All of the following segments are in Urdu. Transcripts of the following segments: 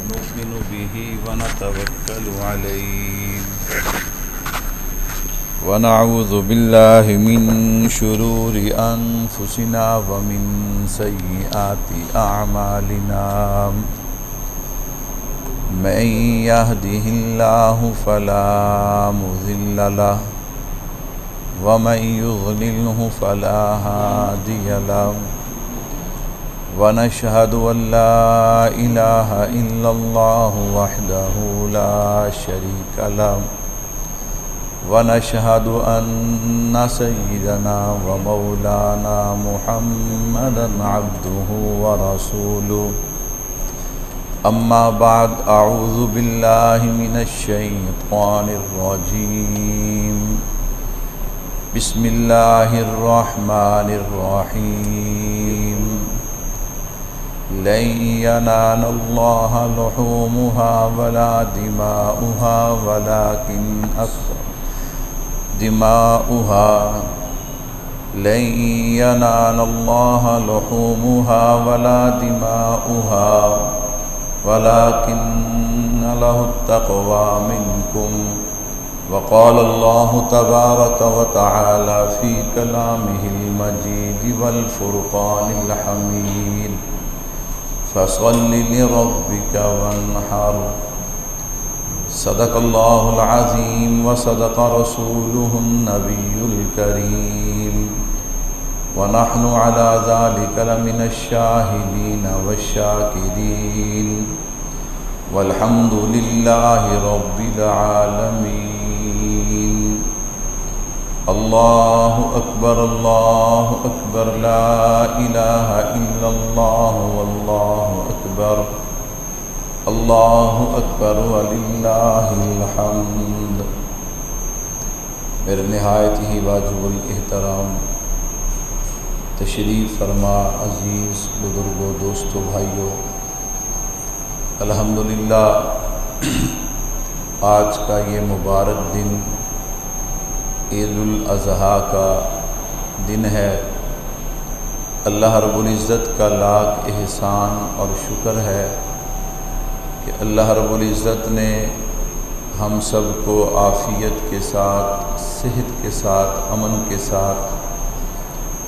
ونؤمن به ونتوكل عليه ونعوذ بالله من شرور أنفسنا ومن سيئات أعمالنا من يهده الله فلا مضل له ومن يضلله فلا هادي له ونشهد أن لا إله إلا الله وحده لا شريك له ونشهد أن سيدنا ومولانا محمدا عبده ورسوله أما بعد أعوذ بالله من الشيطان الرجيم بسم الله الرحمن الرحيم لن ينال الله لحومها ولا دماؤها ولكن لن ينال الله لحومها ولا دماؤها ولكن له التقوى منكم وقال الله تبارك وتعالى في كلامه المجيد والفرقان الحميد فصل لربك وانحر صدق الله العظيم وصدق رسوله النبي الكريم ونحن على ذلك لمن الشاهدين والشاكرين والحمد لله رب العالمين الله أكبر لا إله إلا الله والله أكبر وللہ الحمد۔ میرے نہایت ہی واجب الاحترام تشریف فرما عزیز بزرگوں، دوستوں، بھائیوں، الحمدللہ آج کا یہ مبارک دن عید الاضحیٰ کا دن ہے۔ اللہ رب العزت کا لاکھ احسان اور شکر ہے کہ اللہ رب العزت نے ہم سب کو عافیت کے ساتھ، صحت کے ساتھ، امن کے ساتھ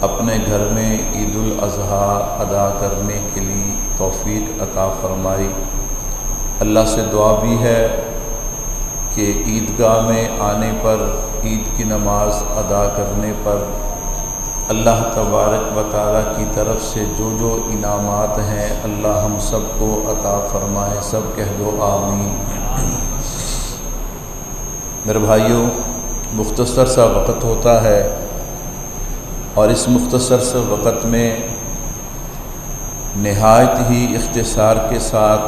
اپنے گھر میں عید الاضحیٰ ادا کرنے کے لیے توفیق عطا فرمائی۔ اللہ سے دعا بھی ہے کہ عیدگاہ میں آنے پر، عید کی نماز ادا کرنے پر اللہ تبارک و تعالیٰ کی طرف سے جو جو انعامات ہیں اللہ ہم سب کو عطا فرمائے۔ سب کہہ دو آمین۔ میرے بھائیوں، مختصر سا وقت ہوتا ہے اور اس مختصر سے وقت میں نہایت ہی اختصار کے ساتھ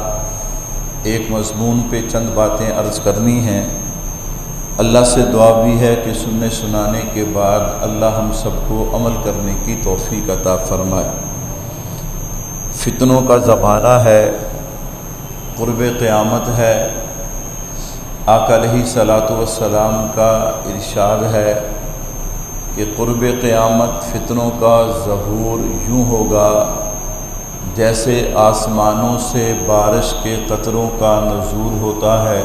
ایک مضمون پہ چند باتیں عرض کرنی ہیں۔ اللہ سے دعا بھی ہے کہ سننے سنانے کے بعد اللہ ہم سب کو عمل کرنے کی توفیق عطا فرمائے۔ فتنوں کا زمانہ ہے، قرب قیامت ہے۔ آقا علیہ الصلاۃ والسلام کا ارشاد ہے کہ قرب قیامت فتنوں کا ظہور یوں ہوگا جیسے آسمانوں سے بارش کے قطروں کا نزول ہوتا ہے۔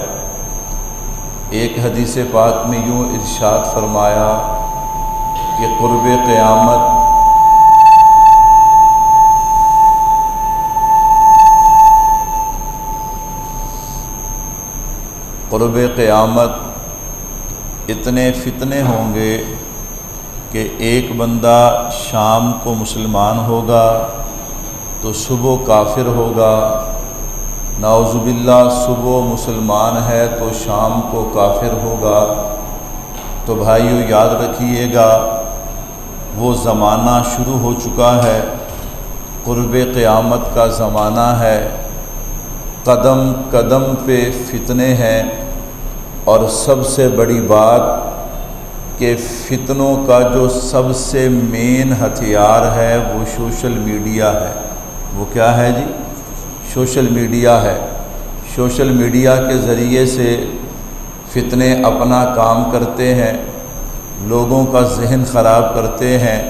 ایک حدیث پاک میں یوں ارشاد فرمایا کہ قرب قیامت اتنے فتنے ہوں گے کہ ایک بندہ شام کو مسلمان ہوگا تو صبح کافر ہوگا، نعوذ باللہ صبح مسلمان ہے تو شام کو کافر ہوگا۔ تو بھائیو یاد رکھیے گا وہ زمانہ شروع ہو چکا ہے، قرب قیامت کا زمانہ ہے، قدم قدم پہ فتنے ہیں، اور سب سے بڑی بات کہ فتنوں کا جو سب سے مین ہتھیار ہے وہ سوشل میڈیا ہے۔ وہ کیا ہے جی؟ سوشل میڈیا ہے۔ سوشل میڈیا کے ذریعے سے فتنے اپنا کام کرتے ہیں، لوگوں کا ذہن خراب کرتے ہیں۔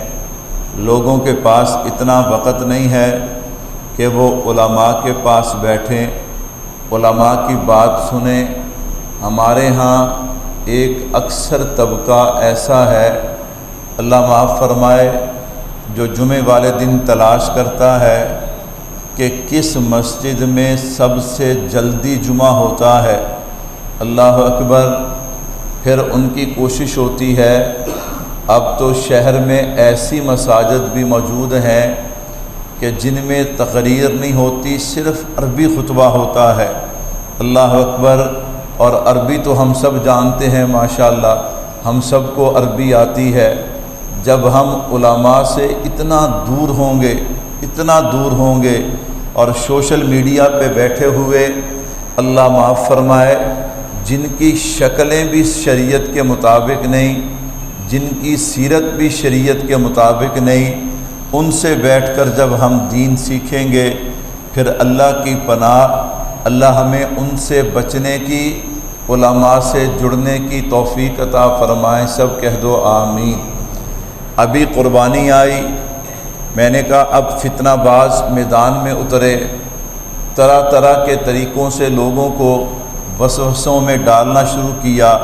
لوگوں کے پاس اتنا وقت نہیں ہے کہ وہ علماء کے پاس بیٹھیں، علماء کی بات سنیں۔ ہمارے ہاں ایک اکثر طبقہ ایسا ہے، اللہ معاف فرمائے، جو جمعے والے دن تلاش کرتا ہے کہ کس مسجد میں سب سے جلدی جمعہ ہوتا ہے۔ اللہ اکبر۔ پھر ان کی کوشش ہوتی ہے، اب تو شہر میں ایسی مساجد بھی موجود ہیں کہ جن میں تقریر نہیں ہوتی، صرف عربی خطبہ ہوتا ہے۔ اللہ اکبر۔ اور عربی تو ہم سب جانتے ہیں، ماشاءاللہ ہم سب کو عربی آتی ہے۔ جب ہم علماء سے اتنا دور ہوں گے اور سوشل میڈیا پہ بیٹھے ہوئے، اللہ معاف فرمائے، جن کی شکلیں بھی شریعت کے مطابق نہیں، جن کی سیرت بھی شریعت کے مطابق نہیں، ان سے بیٹھ کر جب ہم دین سیکھیں گے، پھر اللہ کی پناہ، اللہ ہمیں ان سے بچنے کی، علماء سے جڑنے کی توفیق عطا فرمائیں۔ سب کہہ دو آمین۔ ابھی قربانی آئی، میں نے کہا اب فتنہ باز میدان میں اترے، طرح طرح کے طریقوں سے لوگوں کو وسوسوں میں ڈالنا شروع کیا،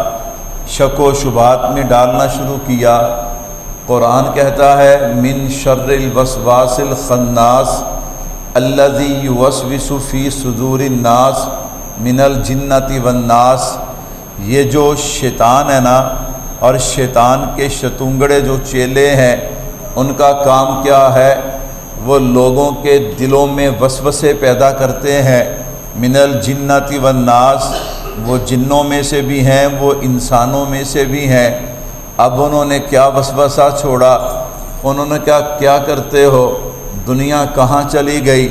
شک و شبہات میں ڈالنا شروع کیا۔ قرآن کہتا ہے من شر الوسواس الخناس الذی یوسوس فی صدور الناس من الجنۃ والناس۔ یہ جو شیطان ہے نا، اور شیطان کے شتونگڑے جو چیلے ہیں، ان کا کام کیا ہے؟ وہ لوگوں کے دلوں میں وسوسے پیدا کرتے ہیں۔ من الجنۃ والناس، وہ جنوں میں سے بھی ہیں، وہ انسانوں میں سے بھی ہیں۔ اب انہوں نے کیا وسوسہ چھوڑا؟ انہوں نے کیا کرتے ہو؟ دنیا کہاں چلی گئی؟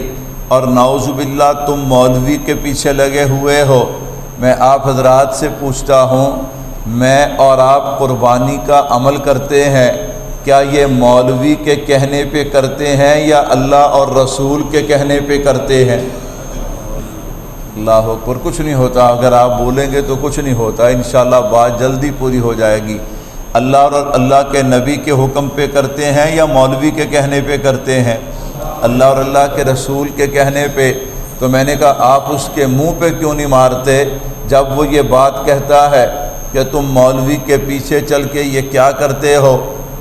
اور نعوذ باللہ تم مولوی کے پیچھے لگے ہوئے ہو۔ میں آپ حضرات سے پوچھتا ہوں، میں اور آپ قربانی کا عمل کرتے ہیں، کیا یہ مولوی کے کہنے پہ کرتے ہیں یا اللہ اور رسول کے کہنے پہ کرتے ہیں؟ اللہ اکبر۔ کچھ نہیں ہوتا، اگر آپ بولیں گے تو کچھ نہیں ہوتا، انشاءاللہ بات جلدی پوری ہو جائے گی۔ اللہ اور اللہ کے نبی کے حکم پہ کرتے ہیں یا مولوی کے کہنے پہ کرتے ہیں؟ اللہ اور اللہ کے رسول کے کہنے پہ۔ تو میں نے کہا آپ اس کے منہ پہ کیوں نہیں مارتے جب وہ یہ بات کہتا ہے کہ تم مولوی کے پیچھے چل کے یہ کیا کرتے ہو؟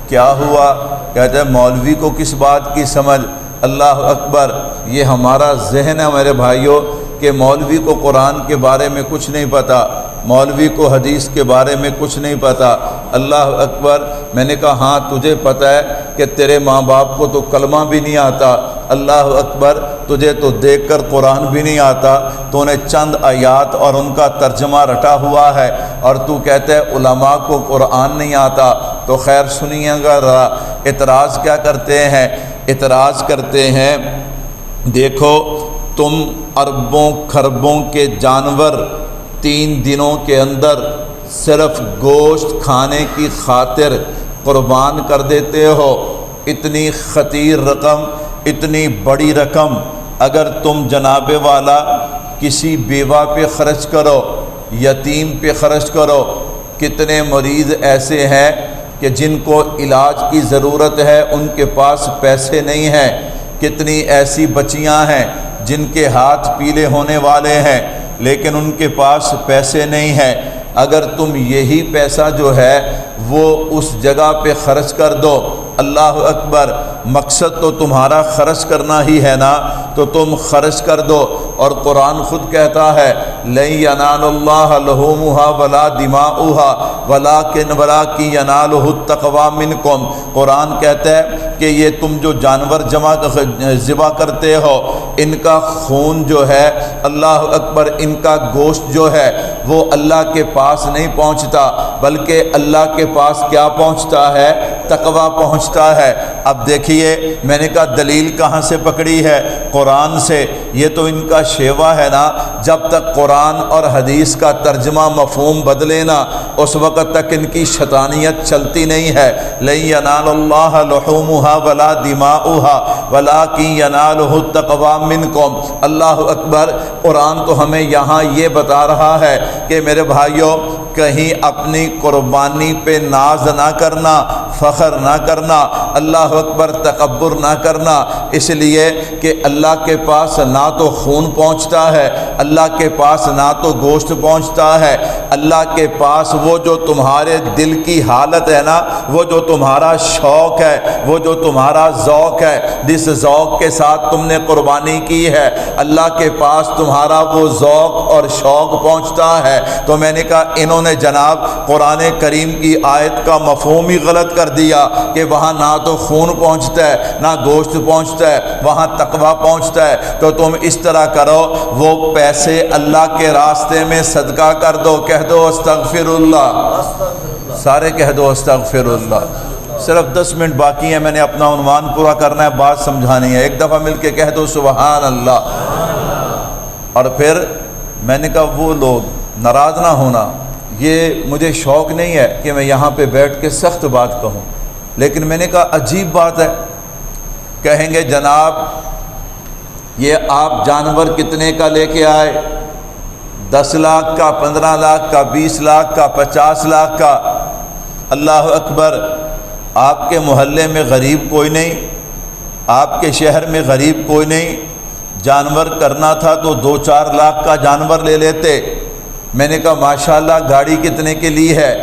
کیا ہوا؟ کہتے ہیں مولوی کو کس بات کی سمجھ؟ اللہ اکبر۔ یہ ہمارا ذہن ہے میرے بھائیوں کہ مولوی کو قرآن کے بارے میں کچھ نہیں پتہ، مولوی کو حدیث کے بارے میں کچھ نہیں پتہ۔ اللہ اکبر۔ میں نے کہا ہاں تجھے پتہ ہے کہ تیرے ماں باپ کو تو کلمہ بھی نہیں آتا۔ اللہ اکبر۔ تجھے تو دیکھ کر قرآن بھی نہیں آتا، تو نے چند آیات اور ان کا ترجمہ رٹا ہوا ہے، اور تو کہتے ہے علماء کو قرآن نہیں آتا۔ تو خیر سنیے گا ذرا، اعتراض کیا کرتے ہیں؟ اعتراض کرتے ہیں دیکھو تم اربوں کھربوں کے جانور 3 دنوں کے اندر صرف گوشت کھانے کی خاطر قربان کر دیتے ہو۔ اتنی خطیر رقم، اتنی بڑی رقم اگر تم جناب والا کسی بیوہ پہ خرچ کرو، یتیم پہ خرچ کرو۔ کتنے مریض ایسے ہیں کہ جن کو علاج کی ضرورت ہے، ان کے پاس پیسے نہیں ہیں۔ کتنی ایسی بچیاں ہیں جن کے ہاتھ پیلے ہونے والے ہیں لیکن ان کے پاس پیسے نہیں ہیں۔ اگر تم یہی پیسہ جو ہے وہ اس جگہ پہ خرچ کر دو، اللہ اکبر، مقصد تو تمہارا خرچ کرنا ہی ہے نا، تو تم خرچ کر دو۔ اور قرآن خود کہتا ہے لَن يَنَالَ اللَّهَ لُحُومُهَا وَلَا دِمَاؤُهَا وَلَٰكِن يَنَالُهُ التَّقْوَىٰ مِنكُمْ۔ قرآن کہتا ہے کہ یہ تم جو جانور ذبح کرتے ہو، ان کا خون جو ہے، اللہ اکبر، ان کا گوشت جو ہے وہ اللہ کے پاس نہیں پہنچتا، بلکہ اللہ کے پاس کیا پہنچتا ہے؟ تقویٰ پہنچتا ہے۔ اب دیکھیے میں نے کہا دلیل کہاں سے پکڑی ہے؟ قرآن سے۔ یہ تو ان کا شیوا ہے نا، جب تک قرآن اور حدیث کا ترجمہ مفہوم بدلے نا، اس وقت تک ان کی شیطانیت چلتی نہیں ہے۔ لَن يَنَالَ اللَّهَ لُحُومُهَا وَلَا دِمَاؤُهَا وَلَٰكِن يَنَالُهُ التَّقْوَىٰ مِنكُمْ۔ اللہ اکبر۔ قرآن تو ہمیں یہاں یہ بتا رہا ہے کہ میرے بھائیوں کہیں اپنی قربانی پہ ناز نہ کرنا، فخر نہ کرنا، اللہ اکبر تکبر نہ کرنا، اس لیے کہ اللہ کے پاس نہ تو خون پہنچتا ہے، اللہ کے پاس نہ تو گوشت پہنچتا ہے، اللہ کے پاس وہ جو تمہارے دل کی حالت ہے نا، وہ جو تمہارا شوق ہے، وہ جو تمہارا ذوق ہے، جس ذوق کے ساتھ تم نے قربانی کی ہے، اللہ کے پاس تمہارا وہ ذوق اور شوق پہنچتا ہے۔ تو میں نے کہا انہوں نے جناب قرآن کریم کی آیت کا مفہوم ہی غلط کر دیا کہ وہاں نہ تو خون پہنچتا ہے نہ گوشت پہنچتا ہے، وہاں تقویٰ پہنچتا ہے۔ تو تم اس طرح کرو، وہ پیسے اللہ کے راستے میں صدقہ کر دو، کہہ دو استغفر اللہ، سارے کہہ دو استغفر اللہ۔ صرف 10 منٹ باقی ہیں، میں نے اپنا عنوان پورا کرنا ہے، بات سمجھانی ہے، ایک دفعہ مل کے کہہ دو سبحان اللہ۔ اور پھر میں نے کہا وہ لوگ ناراض نہ ہونا، یہ مجھے شوق نہیں ہے کہ میں یہاں پہ بیٹھ کے سخت بات کہوں، لیکن میں نے کہا عجیب بات ہے، کہیں گے جناب یہ آپ جانور کتنے کا لے کے آئے، 10 لاکھ کا، 15 لاکھ کا، 20 لاکھ کا، 50 لاکھ کا۔ اللہ اکبر، آپ کے محلے میں غریب کوئی نہیں، آپ کے شہر میں غریب کوئی نہیں، جانور کرنا تھا تو 2-4 لاکھ کا جانور لے لیتے۔ میں نے کہا ماشاءاللہ گاڑی کتنے کی لی ہے؟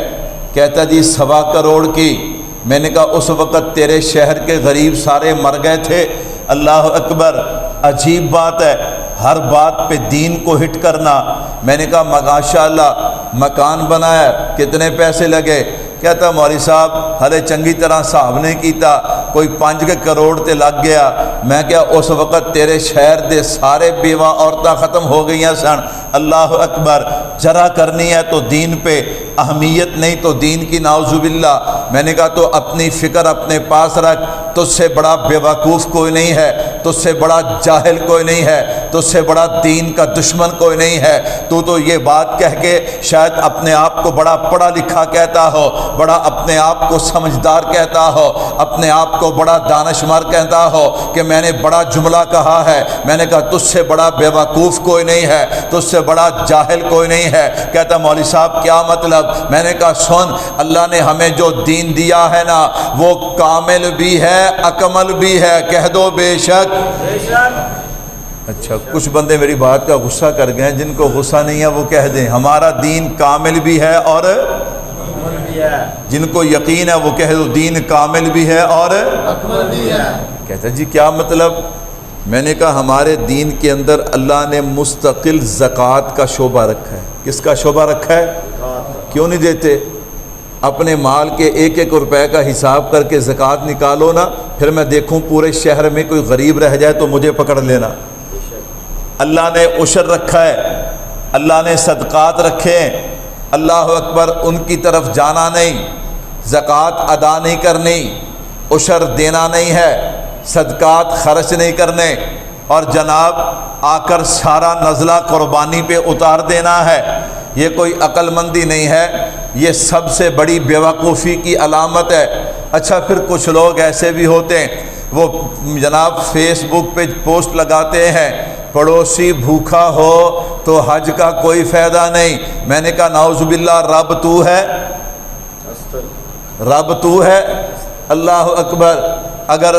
کہتا جی 1.25 کروڑ کی۔ میں نے کہا اس وقت تیرے شہر کے غریب سارے مر گئے تھے۔ اللہ اکبر، عجیب بات ہے، ہر بات پہ دین کو ہٹ کرنا۔ میں نے کہا ماشاءاللہ مکان بنایا، کتنے پیسے لگے؟ کہتا مولوی صاحب ہلے چنگی طرح صاحب نے کیتا، کوئی 5 کروڑ تے لگ گیا۔ میں کیا اس وقت تیرے شہر دے سارے بیوہ عورتیں ختم ہو گئی ہیں سن۔ اللہ اکبر، جرا کرنی ہے تو دین پہ، اہمیت نہیں تو دین کی نعوذ باللہ۔ میں نے کہا تو اپنی فکر اپنے پاس رکھ، تجھ سے بڑا بیوقوف کوئی نہیں ہے، تجھ سے بڑا جاہل کوئی نہیں ہے، تجھ سے بڑا دین کا دشمن کوئی نہیں ہے۔ تو یہ بات کہہ کے شاید اپنے آپ کو بڑا پڑھا لکھا کہتا ہو، بڑا اپنے آپ کو سمجھدار کہتا ہو، اپنے آپ کو بڑا دانشور کہتا ہو کہ میں نے بڑا جملہ کہا ہے۔ میں نے کہا تجھ سے بڑا بیوقوف کوئی نہیں ہے، تجھ سے بڑا جاہل کوئی نہیں ہے۔ کہتا مولوی صاحب کیا مطلب؟ میں نے کہا سن، اللہ نے ہمیں جو دین دیا ہے نا وہ کامل بھی ہے، اکمل بھی ہے، کہہ دو بے شک۔ اچھا کچھ بندے میری بات کا غصہ کر گئے، جن کو غصہ نہیں ہے وہ کہہ دیں ہمارا دین کامل بھی ہے اور جن کو یقین ہے وہ کہہ دو دین کامل بھی ہے اور اکمل بھی ہے۔ کہتا جی کیا مطلب؟ میں نے کہا ہمارے دین کے اندر اللہ نے مستقل زکوٰۃ کا شعبہ رکھا ہے۔ کس کا شعبہ رکھا ہے؟ کیوں نہیں دیتے؟ اپنے مال کے 1-1 روپے کا حساب کر کے زکوٰۃ نکالو نا، پھر میں دیکھوں پورے شہر میں کوئی غریب رہ جائے تو مجھے پکڑ لینا۔ اللہ نے عشر رکھا ہے، اللہ نے صدقات رکھے ہیں، اللہ اکبر، ان کی طرف جانا نہیں، زکوٰۃ ادا نہیں کرنی، عشر دینا نہیں ہے، صدقات خرچ نہیں کرنے، اور جناب آ کر سارا نزلہ قربانی پہ اتار دینا ہے۔ یہ کوئی عقل مندی نہیں ہے، یہ سب سے بڑی بیوقوفی کی علامت ہے۔ اچھا پھر کچھ لوگ ایسے بھی ہوتے ہیں، وہ جناب فیس بک پہ پوسٹ لگاتے ہیں پڑوسی بھوکا ہو تو حج کا کوئی فائدہ نہیں۔ میں نے کہا نعوذ باللہ، رب تو ہے، رب تو ہے۔ اللہ اکبر، اگر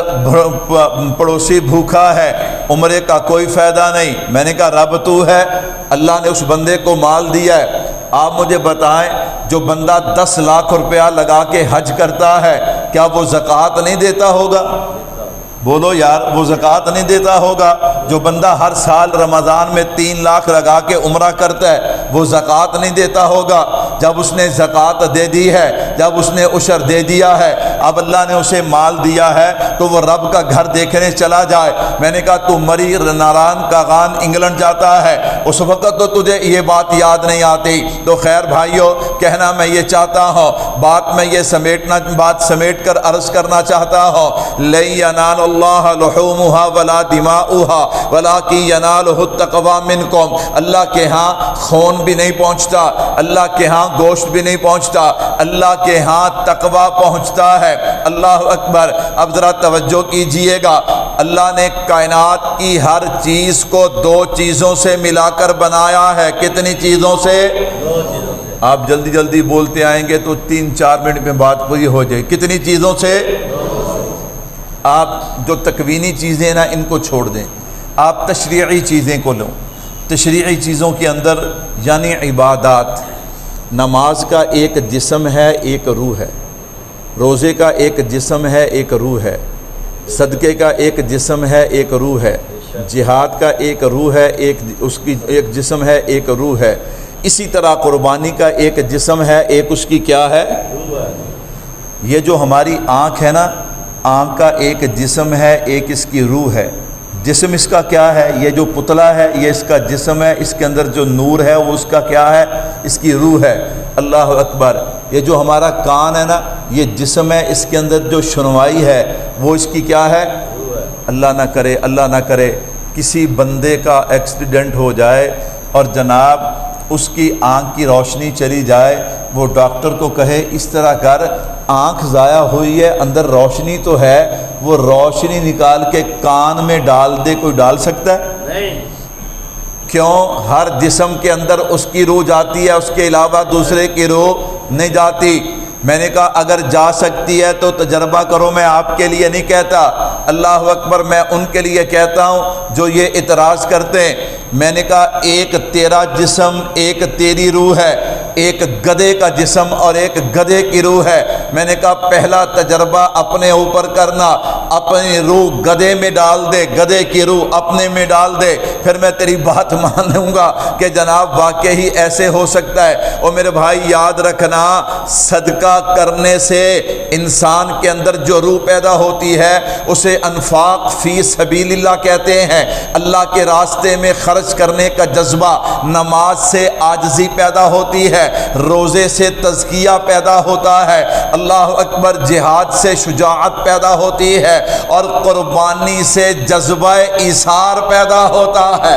پڑوسی بھوکا ہے عمرے کا کوئی فائدہ نہیں۔ میں نے کہا رب تو ہے، اللہ نے اس بندے کو مال دیا ہے۔ آپ مجھے بتائیں جو بندہ 10 لاکھ روپیہ لگا کے حج کرتا ہے کیا وہ زکوٰۃ نہیں دیتا ہوگا؟ بولو یار، وہ زکوٰۃ نہیں دیتا ہوگا؟ جو بندہ ہر سال رمضان میں 3 لاکھ لگا کے عمرہ کرتا ہے وہ زکوٰۃ نہیں دیتا ہوگا؟ جب اس نے زکوٰۃ دے دی ہے، جب اس نے عشر دے دیا ہے، اب اللہ نے اسے مال دیا ہے تو وہ رب کا گھر دیکھنے چلا جائے۔ میں نے کہا تو مری ناران کاغان انگلینڈ جاتا ہے، اس وقت تو تجھے یہ بات یاد نہیں آتی۔ تو خیر بھائیو، کہنا میں یہ چاہتا ہوں، بات میں یہ سمیٹ کر عرض کرنا چاہتا ہوں، لَن يَنَالَ اللَّهَ لُحُومُهَا وَلَا دِمَاؤُهَا وَلَٰكِن يَنَالُهُ التَّقْوَىٰ مِنكُمْ۔ اللہ کے ہاں خون بھی نہیں پہنچتا، اللہ کے ہاں گوشت بھی نہیں پہنچتا، اللہ کے ہاں تقویٰ پہنچتا ہے۔ اللہ اکبر۔ اب ذرا توجہ کیجئے گا، اللہ نے کائنات کی ہر چیز کو 2 چیزوں سے ملا کر بنایا ہے۔ کتنی چیزوں سے؟ 2 چیزوں سے۔ آپ جلدی جلدی بولتے آئیں گے تو 3-4 منٹ میں بات پوری ہو جائے. کتنی چیزوں سے؟ آپ جو تکوینی چیزیں ہیں نا ان کو چھوڑ دیں, آپ تشریعی چیزیں کو لو. تشریعی چیزوں کے اندر یعنی عبادات. نماز کا ایک جسم ہے ایک روح ہے, روزے کا ایک جسم ہے ایک روح ہے, صدقے کا ایک جسم ہے ایک روح ہے, جہاد کا ایک روح ہے اس کی ایک جسم ہے ایک روح ہے. اسی طرح قربانی کا ایک جسم ہے ایک اس کی کیا ہے؟ یہ جو ہماری آنکھ ہے نا, آنکھ کا ایک جسم ہے ایک اس کی روح ہے. جسم اس کا کیا ہے؟ یہ جو پتلا ہے یہ اس کا جسم ہے, اس کے اندر جو نور ہے وہ اس کا کیا ہے؟ اس کی روح ہے. اللہ اکبر. یہ جو ہمارا کان ہے نا یہ جسم ہے, اس کے اندر جو سنوائی ہے وہ اس کی کیا ہے؟ اللہ نہ کرے کسی بندے کا ایکسیڈنٹ ہو جائے اور جناب اس کی آنکھ کی روشنی چلی جائے, وہ ڈاکٹر کو کہے اس طرح کر, آنکھ ضائع ہوئی ہے اندر روشنی تو ہے, وہ روشنی نکال کے کان میں ڈال دے, کوئی ڈال سکتا ہے؟ نہیں. کیوں؟ ہر جسم کے اندر اس کی روح جاتی ہے, اس کے علاوہ دوسرے کی روح نہیں جاتی. میں نے کہا اگر جا سکتی ہے تو تجربہ کرو, میں آپ کے لیے نہیں کہتا. اللہ اکبر. میں ان کے لیے کہتا ہوں جو یہ اعتراض کرتے ہیں. میں نے کہا ایک تیرا جسم ایک تیری روح ہے, ایک گدھے کا جسم اور ایک گدھے کی روح ہے. میں نے کہا پہلا تجربہ اپنے اوپر کرنا, اپنی روح گدھے میں ڈال دے, گدھے کی روح اپنے میں ڈال دے, پھر میں تیری بات مان لوں گا کہ جناب واقعی ایسے ہو سکتا ہے. اور میرے بھائی یاد رکھنا, صدقہ کرنے سے انسان کے اندر جو روح پیدا ہوتی ہے اسے انفاق فی سبیل اللہ کہتے ہیں. اللہ کے راستے میں خرچ کرنے کا جذبہ. نماز سے عاجزی پیدا ہوتی ہے, روزے سے تزکیہ پیدا ہوتا ہے, اللہ اکبر. جہاد سے شجاعت پیدا ہوتی ہے, اور قربانی سے جذبہ ایثار پیدا ہوتا ہے.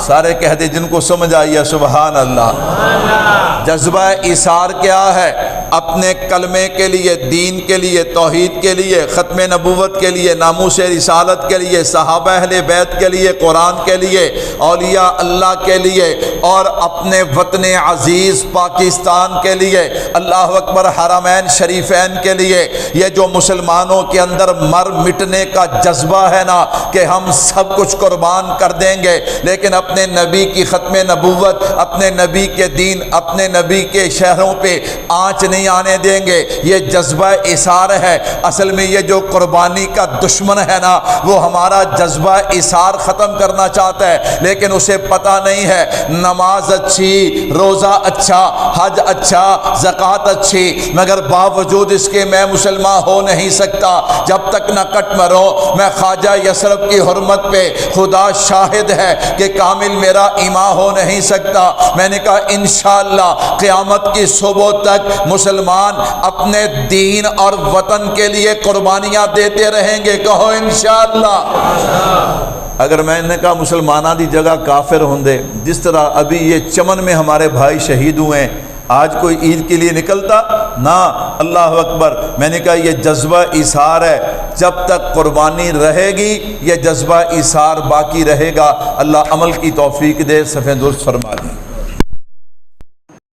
سارے کہہ دے جن کو سمجھ آئی سبحان اللہ. جذبہ ایثار کیا ہے؟ اپنے کلمے کے لیے, دین کے لیے, توحید کے لیے, ختم نبوت کے لیے, ناموس رسالت کے لیے, صحابہ اہل بیت کے لیے, قرآن کے لیے, اولیاء اللہ کے لیے, اور اپنے وطن عزیز پاکستان کے لیے, اللہ اکبر, حرمین شریفین کے لیے. یہ جو مسلمانوں کے اندر مر مٹنے کا جذبہ ہے نا کہ ہم سب کچھ قربان کر دیں گے, لیکن اپنے نبی کی ختم نبوت, اپنے نبی کے دین, اپنے نبی کے شہروں پہ آنچ نہیں آنے دیں گے, یہ جذبہ ایثار ہے. اصل میں یہ جو قربانی کا دشمن ہے نا وہ ہمارا جذبہ ایثار ختم کرنا چاہتا ہے, لیکن اسے پتہ نہیں ہے نماز اچھی, روزہ اچھا, حج اچھا, زکوٰۃ اچھی, مگر باوجود اس کے میں مسلمان ہو نہیں سکتا جب تک نہ کٹ مرو. میں خواجہ یسرف کی حرمت پہ خدا شاہد ہے کہ کامل میرا ایمان ہو نہیں سکتا. میں نے کہا انشاءاللہ قیامت کی صبح تک مسلمان اپنے دین اور وطن کے لیے قربانیاں دیتے رہیں گے. کہو انشاءاللہ. اگر میں نے کہا مسلمانہ دی جگہ کافر ہوں دے, جس طرح ابھی یہ چمن میں ہمارے بھائی شہید ہوئے ہیں, آج کوئی عید کے لیے نکلتا نا؟ اللہ اکبر. میں نے کہا یہ جذبہ ایثار ہے, جب تک قربانی رہے گی یہ جذبہ ایثار باقی رہے گا. اللہ عمل کی توفیق دے, صفحہ درست فرما دیں.